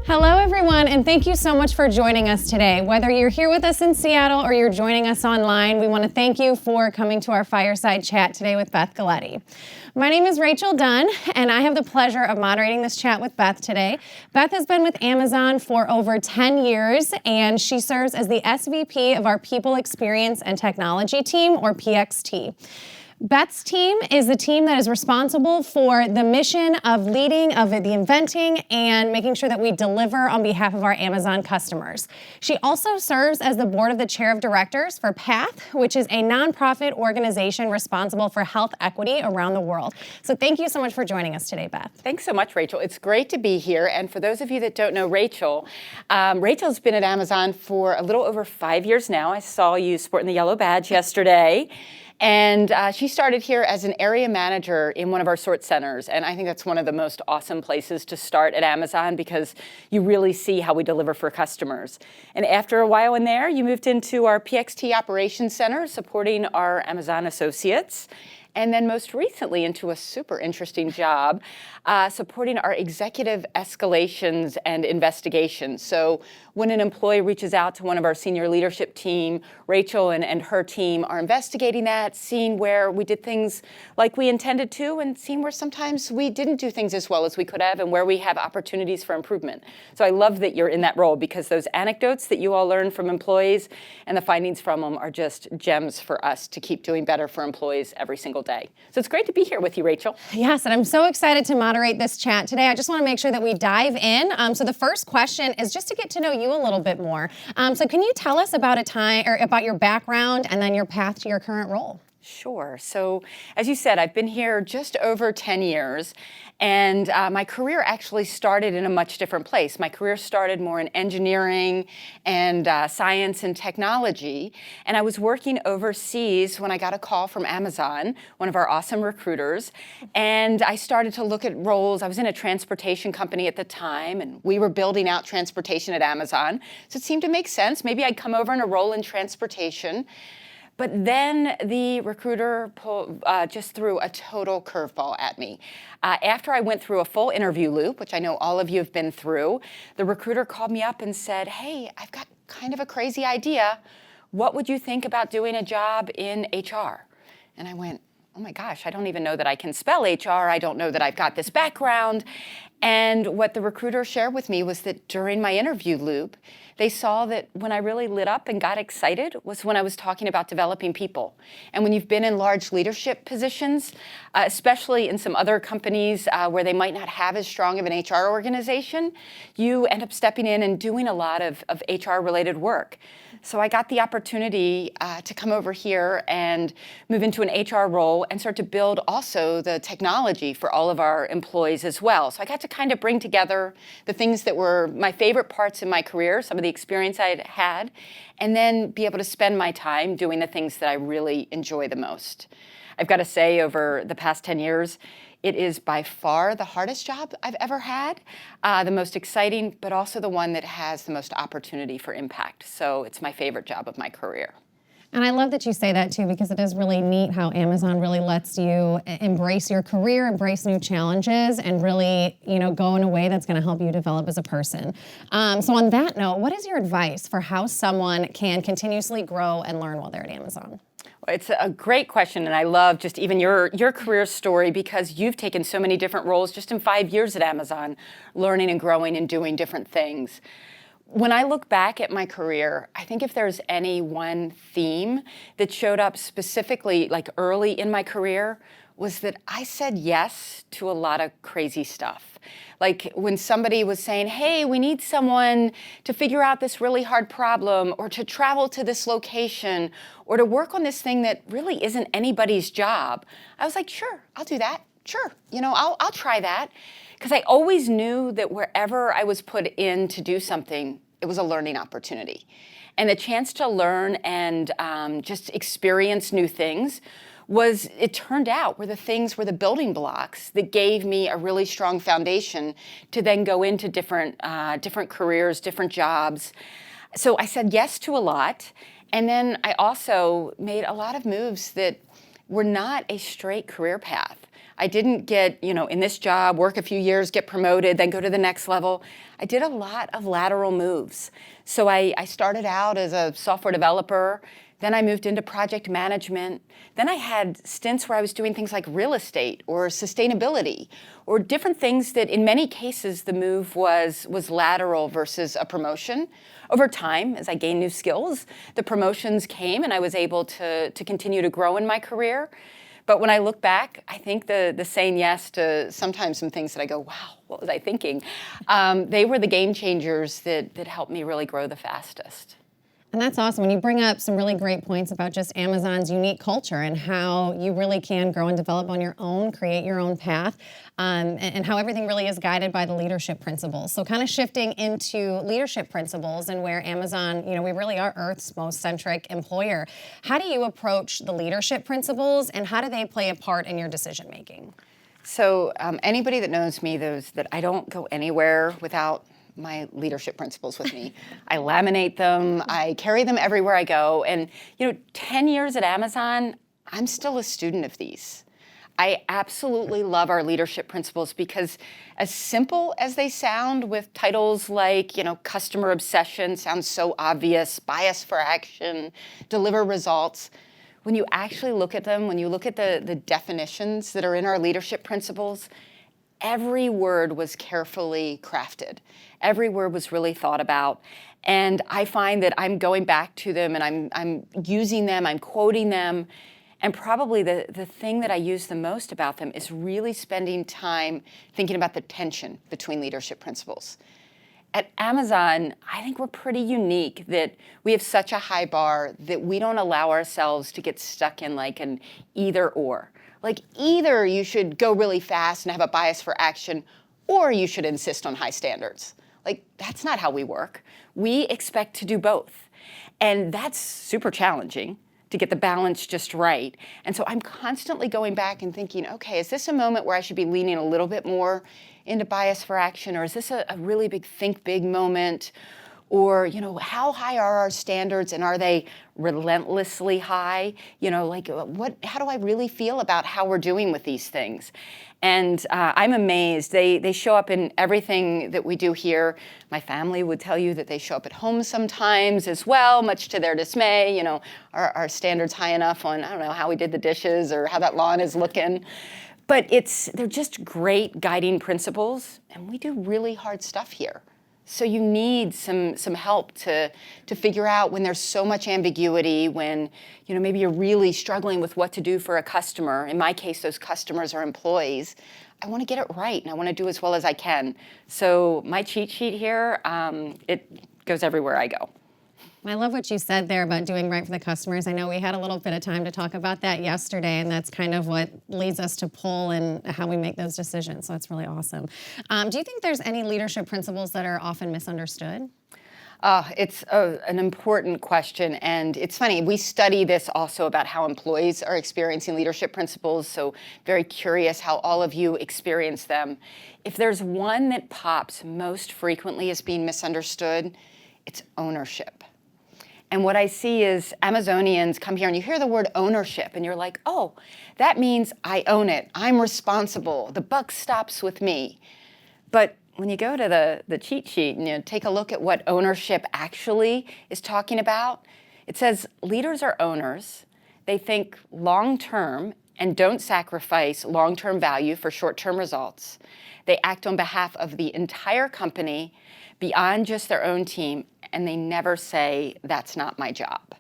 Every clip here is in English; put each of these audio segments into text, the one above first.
Hello, everyone, and thank you so much for joining us today. Whether you're here with us in Seattle or you're joining us online, we want to thank you for coming to our fireside chat today with Beth Galetti. My name is Rachel Dunn, and I have the pleasure of moderating this chat with Beth today. Beth has been with Amazon for over 10 years, and she serves as the SVP of our People Experience and Technology team, or PXT. Beth's team is the team that is responsible for the mission of leading, of the inventing, and making sure that we deliver on behalf of our Amazon customers. She also serves as the board of the chair of directors for PATH, which is a nonprofit organization responsible for health equity around the world. So thank you so much for joining us today, Beth. Thanks so much, Rachel. It's great to be here. And for those of you that don't know Rachel, Rachel's been at Amazon for a little over 5 years now. I saw you sporting the yellow badge yesterday. And she started here as an area manager in one of our sort centers. And I think that's one of the most awesome places to start at Amazon because you really see how we deliver for customers. And after a while in there, you moved into our PXT Operations Center supporting our Amazon associates. And then most recently into a super interesting job supporting our executive escalations and investigations. So when an employee reaches out to one of our senior leadership team, Rachel and her team are investigating that, seeing where we did things like we intended to, and seeing where sometimes we didn't do things as well as we could have, and where we have opportunities for improvement. So I love that you're in that role because those anecdotes that you all learn from employees and the findings from them are just gems for us to keep doing better for employees every single day. So it's great to be here with you, Rachel. Yes, and I'm so excited to moderate this chat today. I just want to make sure that we dive in. So the first question is just to get to know you a little bit more. So can you tell us about a time or about your background and then your path to your current role? Sure. So as you said, I've been here just over 10 years, and my career actually started in a much different place. My career started more in engineering and science and technology, and I was working overseas when I got a call from Amazon, one of our awesome recruiters, and I started to look at roles. I was in a transportation company at the time, and we were building out transportation at Amazon, so it seemed to make sense. Maybe I'd come over in a role in transportation. But then the recruiter just threw a total curveball at me. After I went through a full interview loop, which I know all of you have been through, the recruiter called me up and said, "Hey, I've got kind of a crazy idea. What would you think about doing a job in HR?" And I went, "Oh my gosh, I don't even know that I can spell HR. I don't know that I've got this background." And what the recruiter shared with me was that during my interview loop, they saw that when I really lit up and got excited was when I was talking about developing people. And when you've been in large leadership positions, especially in some other companies where they might not have as strong of an HR organization, you end up stepping in and doing a lot of HR-related work. So I got the opportunity to come over here and move into an HR role and start to build also the technology for all of our employees as well. So I got to kind of bring together the things that were my favorite parts in my career, some of the experience I had, and then be able to spend my time doing the things that I really enjoy the most. I've got to say, over the past 10 years, it is by far the hardest job I've ever had, the most exciting, but also the one that has the most opportunity for impact. So it's my favorite job of my career. And I love that you say that too, because it is really neat how Amazon really lets you embrace your career, embrace new challenges, and really, go in a way that's going to help you develop as a person. So on that note, what is your advice for how someone can continuously grow and learn while they're at Amazon? It's a great question, and I love just even your career story because you've taken so many different roles just in 5 years at Amazon, learning and growing and doing different things. When I look back at my career, I think if there's any one theme that showed up specifically like early in my career was that I said yes to a lot of crazy stuff. Like when somebody was saying, "Hey, we need someone to figure out this really hard problem or to travel to this location or to work on this thing that really isn't anybody's job," I was like, "Sure, I'll do that. Sure, I'll try that." Because I always knew that wherever I was put in to do something, it was a learning opportunity. And the chance to learn and just experience new things it turned out, were the building blocks that gave me a really strong foundation to then go into different careers, different jobs. So I said yes to a lot. And then I also made a lot of moves that were not a straight career path. I didn't get, in this job, work a few years, get promoted, then go to the next level. I did a lot of lateral moves. So I started out as a software developer. Then I moved into project management. Then I had stints where I was doing things like real estate or sustainability or different things that in many cases the move was lateral versus a promotion. Over time, as I gained new skills, the promotions came and I was able to continue to grow in my career. But when I look back, I think the saying yes to sometimes some things that I go, wow, what was I thinking? They were the game changers that helped me really grow the fastest. And that's awesome. When you bring up some really great points about just Amazon's unique culture and how you really can grow and develop on your own, create your own path, and how everything really is guided by the leadership principles. So kind of shifting into leadership principles and where Amazon, we really are Earth's most centric employer. How do you approach the leadership principles and how do they play a part in your decision making? So anybody that knows me knows that I don't go anywhere without my leadership principles with me. I laminate them, I carry them everywhere I go. And 10 years at Amazon, I'm still a student of these. I absolutely love our leadership principles because as simple as they sound with titles like, customer obsession, sounds so obvious, bias for action, deliver results. When you actually look at them, when you look at the definitions that are in our leadership principles, every word was carefully crafted. Every word was really thought about. And I find that I'm going back to them and I'm using them, I'm quoting them. And probably the thing that I use the most about them is really spending time thinking about the tension between leadership principles. At Amazon, I think we're pretty unique that we have such a high bar that we don't allow ourselves to get stuck in like an either or. Like either you should go really fast and have a bias for action, or you should insist on high standards. Like that's not how we work. We expect to do both. And that's super challenging to get the balance just right. And so I'm constantly going back and thinking, okay, is this a moment where I should be leaning a little bit more into bias for action, or is this a really big think big moment? Or, how high are our standards and are they relentlessly high? How do I really feel about how we're doing with these things? And I'm amazed. They show up in everything that we do here. My family would tell you that they show up at home sometimes as well, much to their dismay. Our standards high enough on, I don't know, how we did the dishes or how that lawn is looking. But they're just great guiding principles, and we do really hard stuff here. So you need some help to figure out when there's so much ambiguity, when maybe you're really struggling with what to do for a customer. In my case, those customers are employees. I want to get it right, and I want to do as well as I can. So my cheat sheet here, it goes everywhere I go. I love what you said there about doing right for the customers. I know we had a little bit of time to talk about that yesterday, and that's kind of what leads us to pull and how we make those decisions. So that's really awesome. Do you think there's any leadership principles that are often misunderstood? It's an important question, and it's funny. We study this also about how employees are experiencing leadership principles, so very curious how all of you experience them. If there's one that pops most frequently as being misunderstood, it's ownership. And what I see is Amazonians come here and you hear the word ownership and you're like, oh, that means I own it. I'm responsible. The buck stops with me. But when you go to the cheat sheet and you take a look at what ownership actually is talking about, it says leaders are owners. They think long-term and don't sacrifice long-term value for short-term results. They act on behalf of the entire company beyond just their own team, and they never say, that's not my job.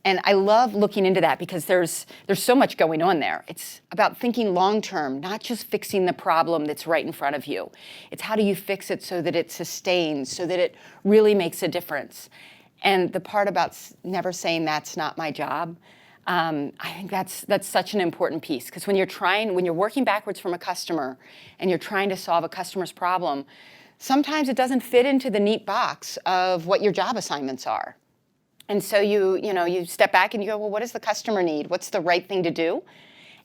And I love looking into that because there's so much going on there. It's about thinking long-term, not just fixing the problem that's right in front of you. It's how do you fix it so that it sustains, so that it really makes a difference. And the part about never saying that's not my job, I think that's such an important piece, because when you're working backwards from a customer and you're trying to solve a customer's problem, sometimes it doesn't fit into the neat box of what your job assignments are. And so you step back and you go, well, what does the customer need? What's the right thing to do?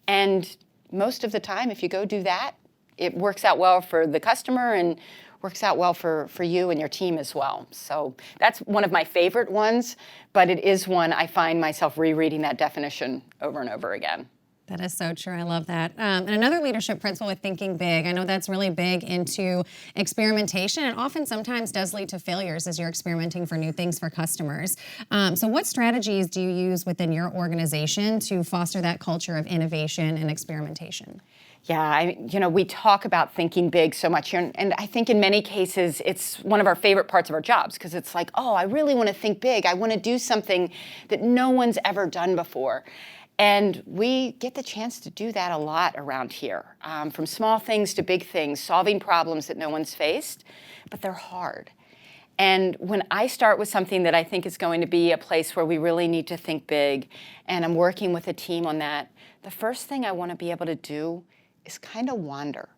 And most of the time, if you go do that, it works out well for the customer and works out well for you and your team as well. So that's one of my favorite ones, but it is one I find myself rereading that definition over and over again. That is so true. I love that. And another leadership principle with thinking big, I know that's really big into experimentation and often sometimes does lead to failures as you're experimenting for new things for customers. So what strategies do you use within your organization to foster that culture of innovation and experimentation? Yeah, we talk about thinking big so much here, and I think in many cases it's one of our favorite parts of our jobs because it's like, oh, I really want to think big. I want to do something that no one's ever done before. And we get the chance to do that a lot around here, from small things to big things, solving problems that no one's faced, but they're hard. And when I start with something that I think is going to be a place where we really need to think big, and I'm working with a team on that, the first thing I want to be able to do is kind of wander.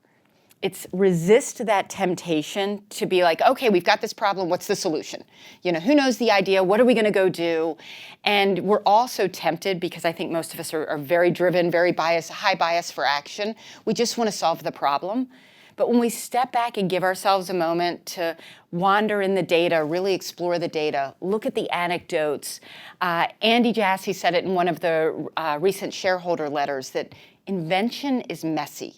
It's resist that temptation to be like, okay, we've got this problem, what's the solution? Who knows the idea, what are we gonna go do? And we're all so tempted because I think most of us are very driven, very biased, high bias for action. We just wanna solve the problem. But when we step back and give ourselves a moment to wander in the data, really explore the data, look at the anecdotes. Andy Jassy said it in one of the recent shareholder letters that invention is messy.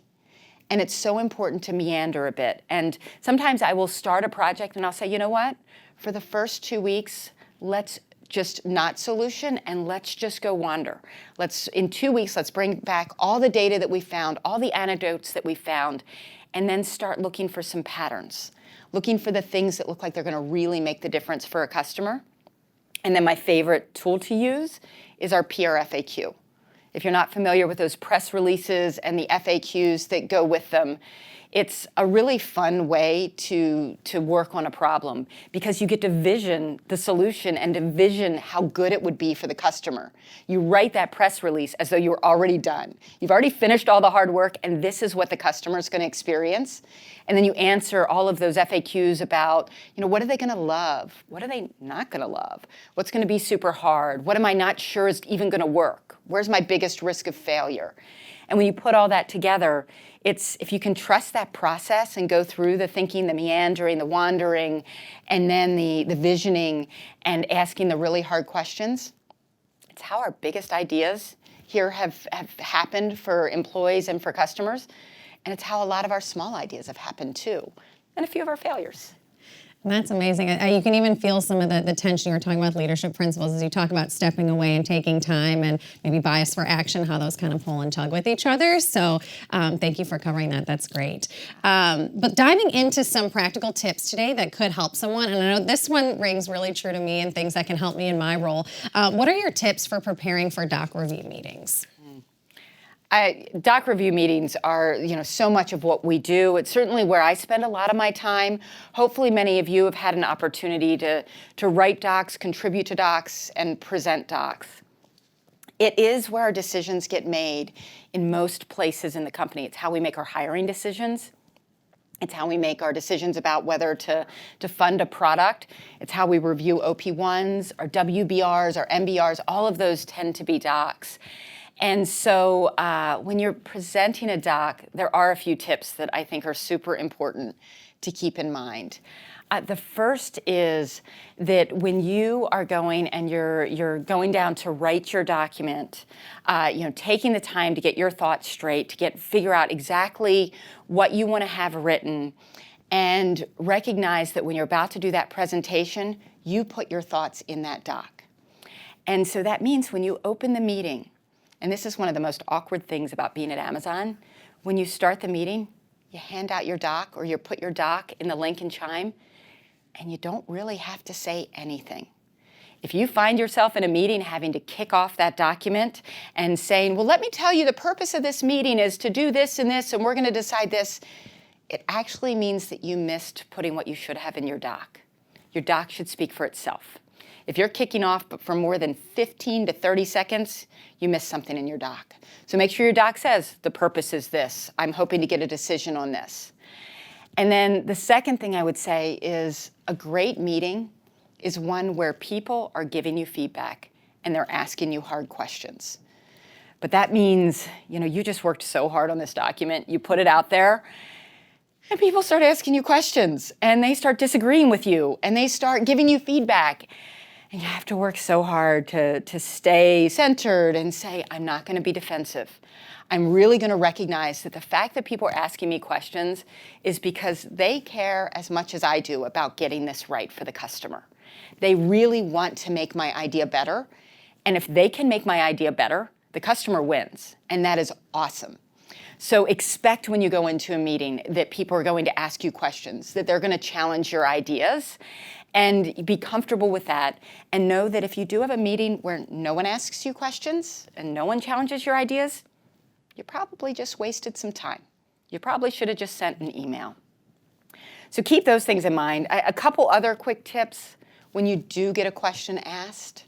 And it's so important to meander a bit. And sometimes I will start a project and I'll say, you know what? For the first 2 weeks, let's just not solution and let's just go wander. In 2 weeks, let's bring back all the data that we found, all the anecdotes that we found, and then start looking for some patterns, looking for the things that look like they're gonna really make the difference for a customer. And then my favorite tool to use is our PRFAQ. If you're not familiar with those press releases and the FAQs that go with them, it's a really fun way to work on a problem because you get to vision the solution and to vision how good it would be for the customer. You write that press release as though you were already done. You've already finished all the hard work and this is what the customer is going to experience. And then you answer all of those FAQs about, what are they going to love? What are they not going to love? What's going to be super hard? What am I not sure is even going to work? Where's my biggest risk of failure? And when you put all that together, if you can trust that process and go through the thinking, the meandering, the wandering, and then the visioning and asking the really hard questions, it's how our biggest ideas here have happened for employees and for customers. And it's how a lot of our small ideas have happened too, and a few of our failures. That's amazing. You can even feel some of the tension you were talking about leadership principles as you talk about stepping away and taking time and maybe bias for action, how those kind of pull and tug with each other. So thank you for covering that. That's great. But diving into some practical tips today that could help someone, and I know this one rings really true to me and things that can help me in my role. What are your tips for preparing for doc review meetings? Doc review meetings are, so much of what we do. It's certainly where I spend a lot of my time. Hopefully many of you have had an opportunity to write docs, contribute to docs, and present docs. It is where our decisions get made in most places in the company. It's how we make our hiring decisions. It's how we make our decisions about whether to fund a product. It's how we review OP1s, our WBRs, our MBRs. All of those tend to be docs. And so when you're presenting a doc, there are a few tips that I think are super important to keep in mind. The first is that when you are going and you're going down to write your document, taking the time to get your thoughts straight, to figure out exactly what you want to have written, and recognize that when you're about to do that presentation, you put your thoughts in that doc. And so that means when you open the meeting, and this is one of the most awkward things about being at Amazon, when you start the meeting, you hand out your doc or you put your doc in the link and chime, and you don't really have to say anything. If you find yourself in a meeting having to kick off that document and saying, well, let me tell you the purpose of this meeting is to do this and this, and we're going to decide this, it actually means that you missed putting what you should have in your doc. Your doc should speak for itself. If you're kicking off for more than 15 to 30 seconds, you missed something in your doc. So make sure your doc says, the purpose is this. I'm hoping to get a decision on this. And then the second thing I would say is a great meeting is one where people are giving you feedback and they're asking you hard questions. But that means, you just worked so hard on this document, you put it out there, and people start asking you questions, and they start disagreeing with you, and they start giving you feedback. And you have to work so hard to stay centered and say, I'm not going to be defensive. I'm really going to recognize that the fact that people are asking me questions is because they care as much as I do about getting this right for the customer. They really want to make my idea better. And if they can make my idea better, the customer wins. And that is awesome. So expect when you go into a meeting that people are going to ask you questions, that they're going to challenge your ideas, and be comfortable with that. And know that if you do have a meeting where no one asks you questions and no one challenges your ideas, you probably just wasted some time. You probably should have just sent an email. So keep those things in mind. A couple other quick tips when you do get a question asked.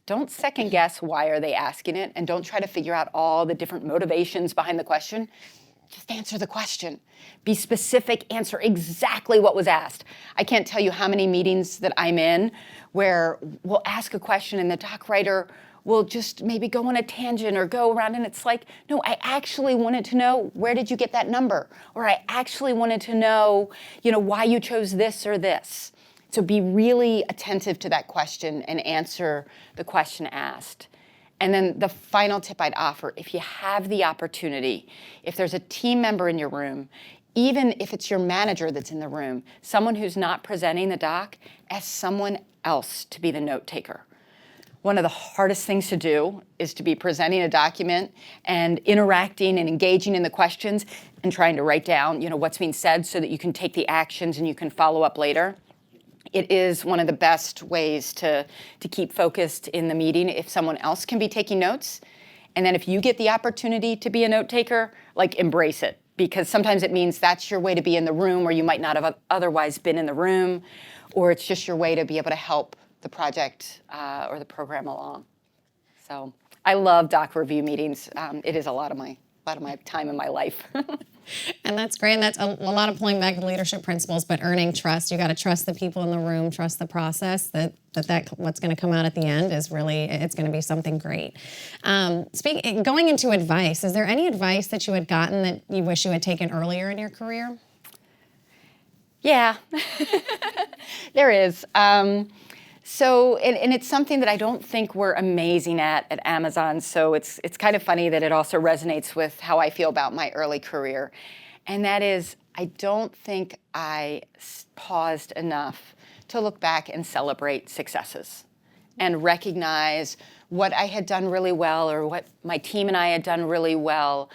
Don't second guess why are they asking it, and don't try to figure out all the different motivations behind the question. Just answer the question. Be specific, answer exactly what was asked. I can't tell you how many meetings that I'm in where we'll ask a question and the doc writer will just maybe go on a tangent or go around, and it's like, no, I actually wanted to know, where did you get that number? Or I actually wanted to know, why you chose this or this. So be really attentive to that question and answer the question asked. And then the final tip I'd offer, if you have the opportunity, if there's a team member in your room, even if it's your manager that's in the room, someone who's not presenting the doc, ask someone else to be the note taker. One of the hardest things to do is to be presenting a document and interacting and engaging in the questions and trying to write down, what's being said so that you can take the actions and you can follow up later. It is one of the best ways to keep focused in the meeting if someone else can be taking notes. And then if you get the opportunity to be a note taker, embrace it. Because sometimes it means that's your way to be in the room where you might not have otherwise been in the room, or it's just your way to be able to help the project or the program along. So I love doc review meetings. It is a lot of my time in my life. And that's great. And that's a lot of pulling back to leadership principles, but earning trust. You got to trust the people in the room, trust the process, that what's going to come out at the end is really, it's going to be something great. Going into advice, is there any advice that you had gotten that you wish you had taken earlier in your career? Yeah, there is. So it's something that I don't think we're amazing at Amazon. So it's kind of funny that it also resonates with how I feel about my early career. And that is, I don't think I paused enough to look back and celebrate successes and recognize what I had done really well or what my team and I had done really well.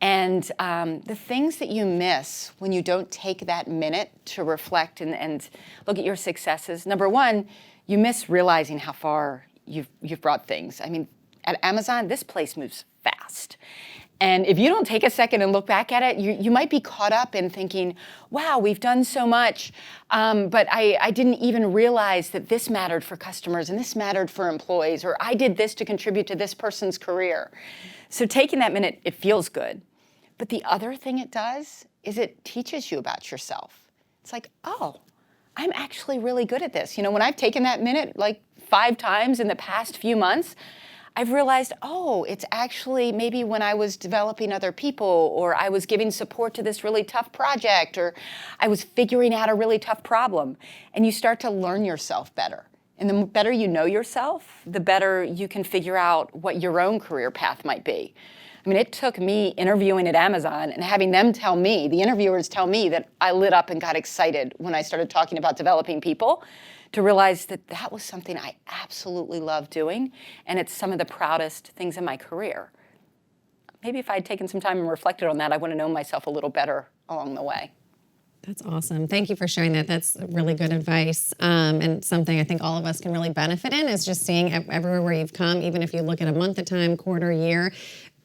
And the things that you miss when you don't take that minute to reflect and look at your successes. Number one, you miss realizing how far you've brought things. I mean, at Amazon, this place moves fast. And if you don't take a second and look back at it, you might be caught up in thinking, wow, we've done so much, but I didn't even realize that this mattered for customers and this mattered for employees, or I did this to contribute to this person's career. So taking that minute, it feels good. But the other thing it does is it teaches you about yourself. It's like, oh, I'm actually really good at this. When I've taken that minute 5 times in the past few months, I've realized, oh, it's actually maybe when I was developing other people, or I was giving support to this really tough project, or I was figuring out a really tough problem. And you start to learn yourself better. And the better you know yourself, the better you can figure out what your own career path might be. I mean, it took me interviewing at Amazon and having them the interviewers tell me that I lit up and got excited when I started talking about developing people, to realize that was something I absolutely love doing, and it's some of the proudest things in my career. Maybe if I had taken some time and reflected on that, I would have known myself a little better along the way. That's awesome. Thank you for sharing that. That's really good advice, and something I think all of us can really benefit in is just seeing everywhere where you've come, even if you look at a month at a time, quarter, year,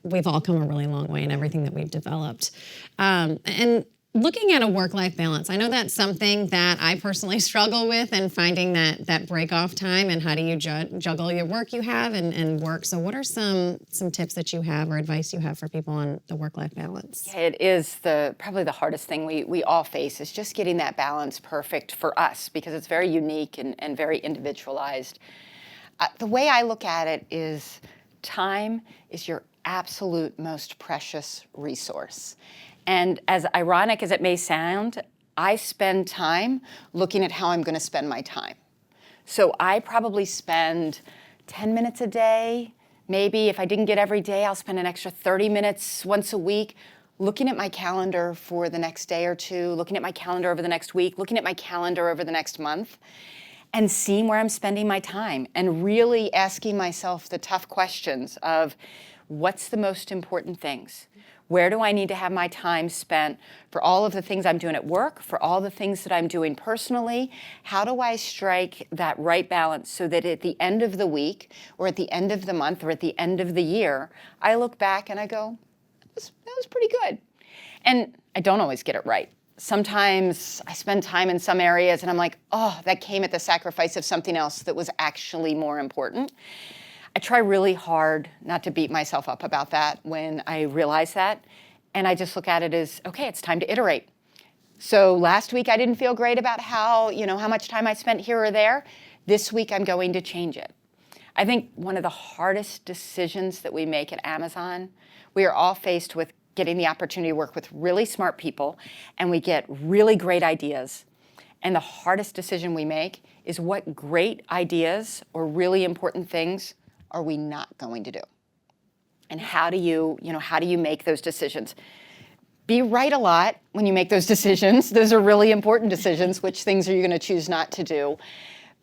we've all come a really long way in everything that we've developed. And looking at a work-life balance, I know that's something that I personally struggle with, and finding that break-off time, and how do you juggle your work you have and work. So what are some tips that you have or advice you have for people on the work-life balance? Yeah, it is probably the hardest thing we all face, is just getting that balance perfect for us, because it's very unique and very individualized. The way I look at it is time is your absolute most precious resource. And as ironic as it may sound, I spend time looking at how I'm going to spend my time. So I probably spend 10 minutes a day. Maybe if I didn't get every day, I'll spend an extra 30 minutes once a week looking at my calendar for the next day or two, looking at my calendar over the next week, looking at my calendar over the next month, and seeing where I'm spending my time and really asking myself the tough questions of what's the most important things? Where do I need to have my time spent for all of the things I'm doing at work, for all the things that I'm doing personally? How do I strike that right balance so that at the end of the week or at the end of the month or at the end of the year, I look back and I go, that was pretty good. And I don't always get it right. Sometimes I spend time in some areas and I'm like, oh, that came at the sacrifice of something else that was actually more important. I try really hard not to beat myself up about that when I realize that. And I just look at it as, okay, it's time to iterate. So last week I didn't feel great about how much time I spent here or there. This week I'm going to change it. I think one of the hardest decisions that we make at Amazon, we are all faced with getting the opportunity to work with really smart people, and we get really great ideas. And the hardest decision we make is what great ideas or really important things are we not going to do? And how do you make those decisions? Be right a lot when you make those decisions. Those are really important decisions. Which things are you going to choose not to do?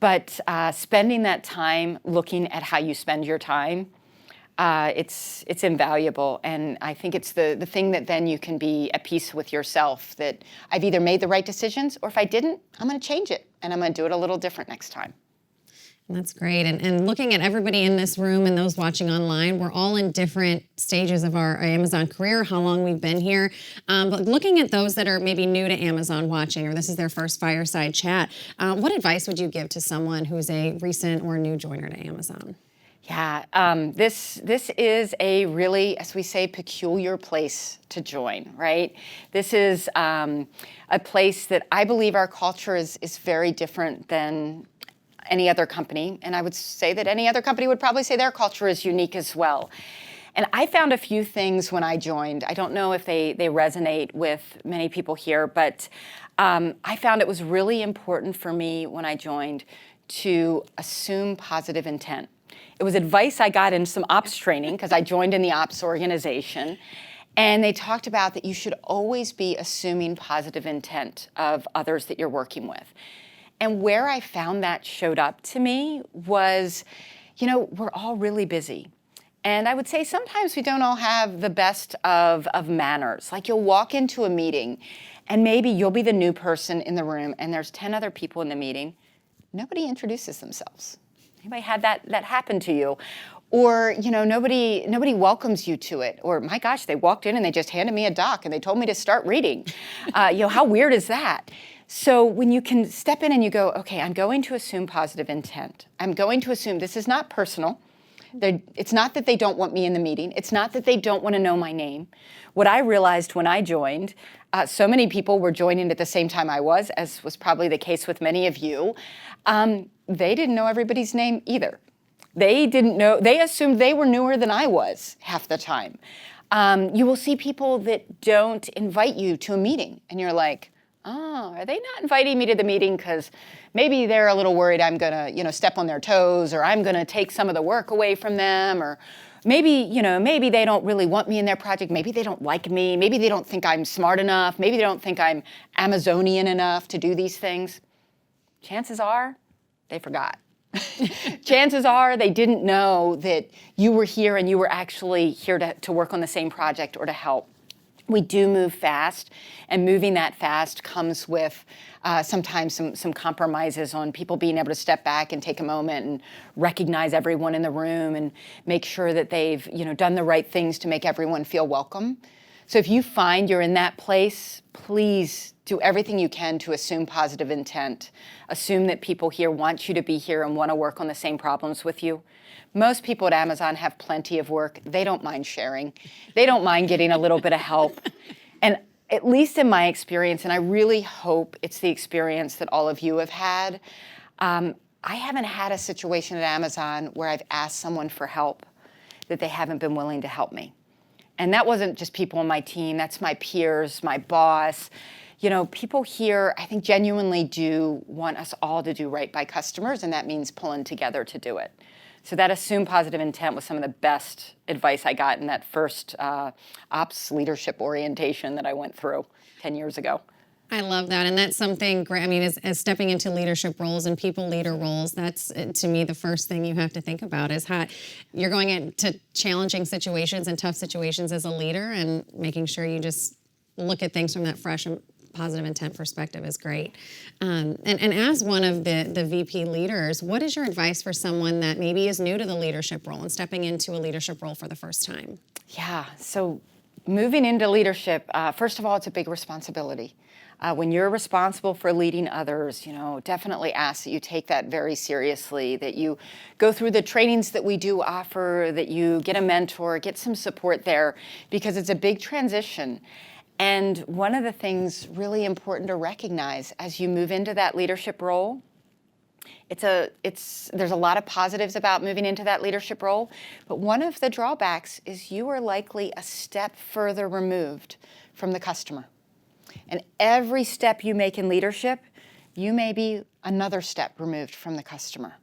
But spending that time looking at how you spend your time, it's invaluable. And I think it's the thing that then you can be at peace with yourself, that I've either made the right decisions, or if I didn't, I'm going to change it. And I'm going to do it a little different next time. That's great. And looking at everybody in this room and those watching online, we're all in different stages of our Amazon career, how long we've been here. But looking at those that are maybe new to Amazon watching, or this is their first fireside chat, what advice would you give to someone who's a recent or new joiner to Amazon? Yeah, this is a really, as we say, peculiar place to join, right? This is a place that I believe our culture is very different than any other company. And I would say that any other company would probably say their culture is unique as well. And I found a few things when I joined. I don't know if they resonate with many people here, but I found it was really important for me when I joined to assume positive intent. It was advice I got in some ops training because I joined in the ops organization. And they talked about that you should always be assuming positive intent of others that you're working with. And where I found that showed up to me was, we're all really busy. And I would say sometimes we don't all have the best of manners. Like you'll walk into a meeting and maybe you'll be the new person in the room and there's 10 other people in the meeting. Nobody introduces themselves. Anybody had that happen to you? Or, nobody welcomes you to it. Or, my gosh, they walked in and they just handed me a doc and they told me to start reading. How weird is that? So when you can step in and you go, okay, I'm going to assume positive intent. I'm going to assume this is not personal. It's not that they don't want me in the meeting. It's not that they don't want to know my name. What I realized when I joined, so many people were joining at the same time I was, as was probably the case with many of you. They didn't know everybody's name either. They didn't know, they assumed they were newer than I was half the time. You will see people that don't invite you to a meeting and you're like, oh, are they not inviting me to the meeting because maybe they're a little worried I'm going to, step on their toes, or I'm going to take some of the work away from them, or maybe they don't really want me in their project. Maybe they don't like me. Maybe they don't think I'm smart enough. Maybe they don't think I'm Amazonian enough to do these things. Chances are they forgot. Chances are they didn't know that you were here and you were actually here to work on the same project or to help. We do move fast, and moving that fast comes with sometimes some compromises on people being able to step back and take a moment and recognize everyone in the room and make sure that they've done the right things to make everyone feel welcome. So if you find you're in that place, please do everything you can to assume positive intent. Assume that people here want you to be here and want to work on the same problems with you. Most people at Amazon have plenty of work. They don't mind sharing. They don't mind getting a little bit of help. And at least in my experience, and I really hope it's the experience that all of you have had, I haven't had a situation at Amazon where I've asked someone for help that they haven't been willing to help me. And that wasn't just people on my team. That's my peers, my boss. People here, I think, genuinely do want us all to do right by customers, and that means pulling together to do it. So that assume positive intent was some of the best advice I got in that first ops leadership orientation that I went through 10 years ago. I love that, and that's something great. I mean, as stepping into leadership roles and people leader roles, that's, to me, the first thing you have to think about is how you're going into challenging situations and tough situations as a leader, and making sure you just look at things from that fresh and positive intent perspective is great. And as one of the VP leaders, what is your advice for someone that maybe is new to the leadership role and stepping into a leadership role for the first time? Yeah, so moving into leadership, first of all, it's a big responsibility. When you're responsible for leading others, definitely ask that you take that very seriously, that you go through the trainings that we do offer, that you get a mentor, get some support there, because it's a big transition. And one of the things really important to recognize as you move into that leadership role, there's a lot of positives about moving into that leadership role, but one of the drawbacks is you are likely a step further removed from the customer. And every step you make in leadership, you may be another step removed from the customer.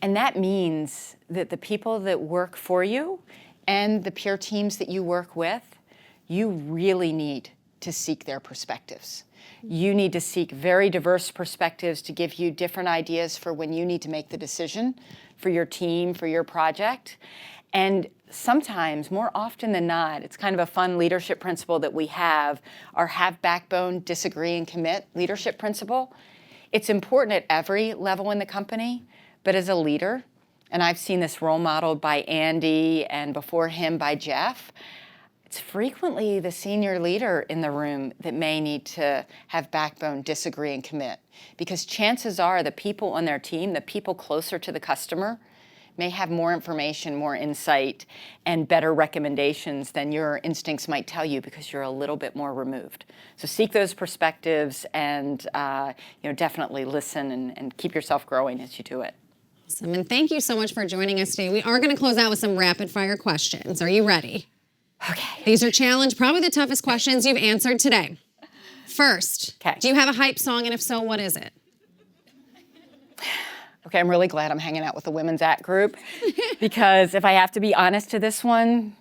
And that means that the people that work for you and the peer teams that you work with, you really need to seek their perspectives. You need to seek very diverse perspectives to give you different ideas for when you need to make the decision for your team, for your project. And sometimes, more often than not, it's kind of a fun leadership principle that we have, our have backbone, disagree, and commit leadership principle. It's important at every level in the company, but as a leader, and I've seen this role modeled by Andy and before him by Jeff, it's frequently the senior leader in the room that may need to have backbone, disagree, and commit. Because chances are the people on their team, the people closer to the customer, may have more information, more insight, and better recommendations than your instincts might tell you because you're a little bit more removed. So seek those perspectives and definitely listen and keep yourself growing as you do it. Awesome, and thank you so much for joining us today. We are going to close out with some rapid fire questions. Are you ready? Okay. These are challenge, probably the toughest questions you've answered today. First, do you have a hype song, and if so, what is it? Okay, I'm really glad I'm hanging out with the Women's Act group because if I have to be honest to this one,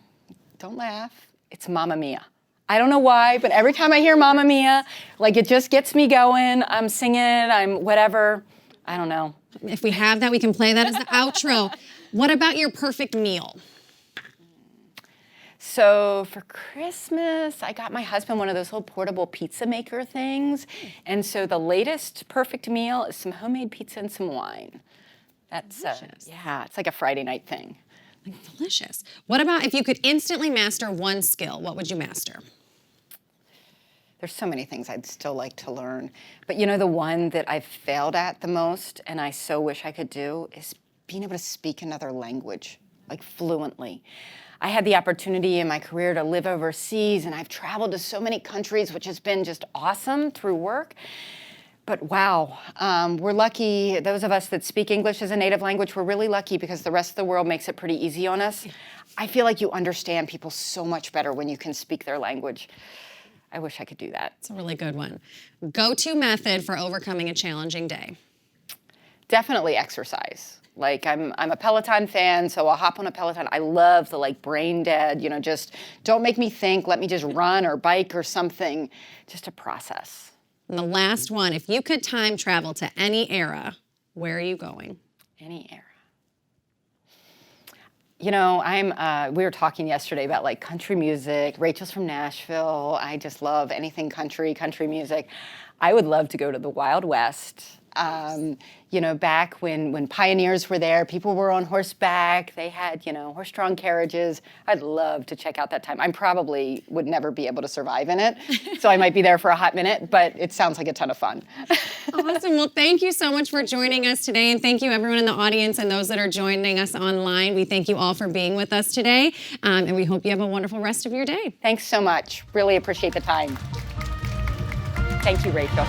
don't laugh, it's Mamma Mia. I don't know why, but every time I hear Mamma Mia, it just gets me going. I'm singing, I'm whatever, I don't know. If we have that, we can play that as the outro. What about your perfect meal? So for Christmas, I got my husband one of those little portable pizza maker things. And so the latest perfect meal is some homemade pizza and some wine. That's, yeah, it's like a Friday night thing. Delicious. What about if you could instantly master one skill, what would you master? There's so many things I'd still like to learn. But the one that I've failed at the most, and I so wish I could do, is being able to speak another language, fluently. I had the opportunity in my career to live overseas, and I've traveled to so many countries, which has been just awesome through work. But wow, we're lucky. Those of us that speak English as a native language, we're really lucky because the rest of the world makes it pretty easy on us. I feel like you understand people so much better when you can speak their language. I wish I could do that. It's a really good one. Go-to method for overcoming a challenging day? Definitely exercise. I'm a Peloton fan, so I'll hop on a Peloton. I love the brain dead, just don't make me think, let me just run or bike or something, just a process. And the last one, if you could time travel to any era, where are you going? Any era. We were talking yesterday about country music. Rachel's from Nashville. I just love anything country music. I would love to go to the Wild West. Back when pioneers were there, people were on horseback, they had, horse-drawn carriages. I'd love to check out that time. I probably would never be able to survive in it, so I might be there for a hot minute, but it sounds like a ton of fun. Awesome. Well, thank you so much for joining us today, and thank you everyone in the audience and those that are joining us online. We thank you all for being with us today, and we hope you have a wonderful rest of your day. Thanks so much. Really appreciate the time. Thank you, Rachel.